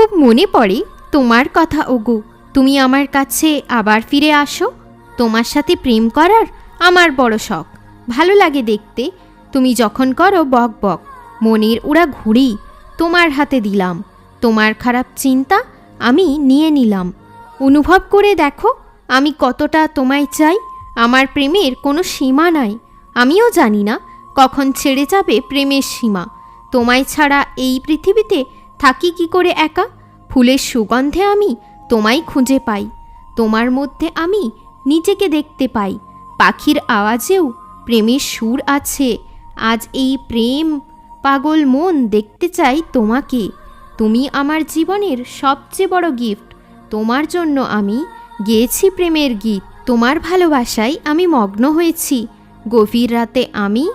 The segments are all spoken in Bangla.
খুব মনে পড়ে তোমার কথা ওগো। তুমি আমার কাছে আবার ফিরে আসো। তোমার সাথে প্রেম করার আমার বড় শখ। ভালো লাগে দেখতে, তুমি যখন করো বক বক। মনের উড়া ঘুড়ি তোমার হাতে দিলাম। তোমার খারাপ চিন্তা আমি নিয়ে নিলাম। অনুভব করে দেখো আমি কতটা তোমায় চাই। আমার প্রেমের কোনো সীমা নাই। আমিও জানি না কখন ছেড়ে যাবে প্রেমের সীমা। তোমায় ছাড়া এই পৃথিবীতে থাকি কি করে একা। ফুলের সুগন্ধে আমি তোমায় খুঁজে পাই। তোমার মধ্যে আমি নিজেকে দেখতে পাই। পাখির আওয়াজেও প্রেমের সুর আছে। আজ এই প্রেম পাগল মন দেখতে চাই তোমাকে। তুমি আমার জীবনের সবচেয়ে বড় গিফট। তোমার জন্য আমি গেয়েছি প্রেমের গীত। তোমার ভালোবাসায় আমি মগ্ন হয়েছি। গভীর রাতে আমি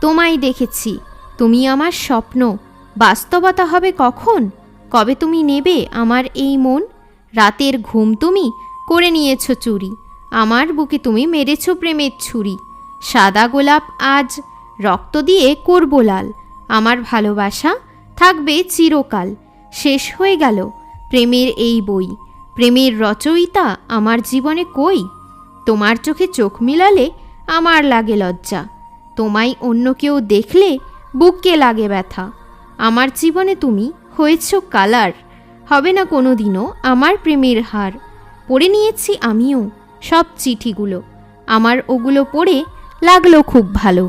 তোমায় দেখেছি। তুমি আমার স্বপ্ন। বাস্তবতা হবে কখন? কবে তুমি নেবে আমার এই মন? রাতের ঘুম তুমি করে নিয়েছ চুরি। আমার বুকে তুমি মেরেছ প্রেমের ছুরি। সাদা গোলাপ আজ রক্ত দিয়ে করব লাল। আমার ভালোবাসা থাকবে চিরকাল। শেষ হয়ে গেল প্রেমের এই বই। প্রেমের রচয়িতা আমার জীবনে কই? তোমার চোখে চোখ মিলালে আমার লাগে লজ্জা। তোমায় অন্য কেউ দেখলে বুকে লাগে ব্যথা। আমার জীবনে তুমি হয়েছ কালার। হবে না কোনো দিনও আমার প্রেমের হার। পড়ে নিয়েছি আমিও সব চিঠিগুলো। আমার ওগুলো পড়ে লাগলো খুব ভালো।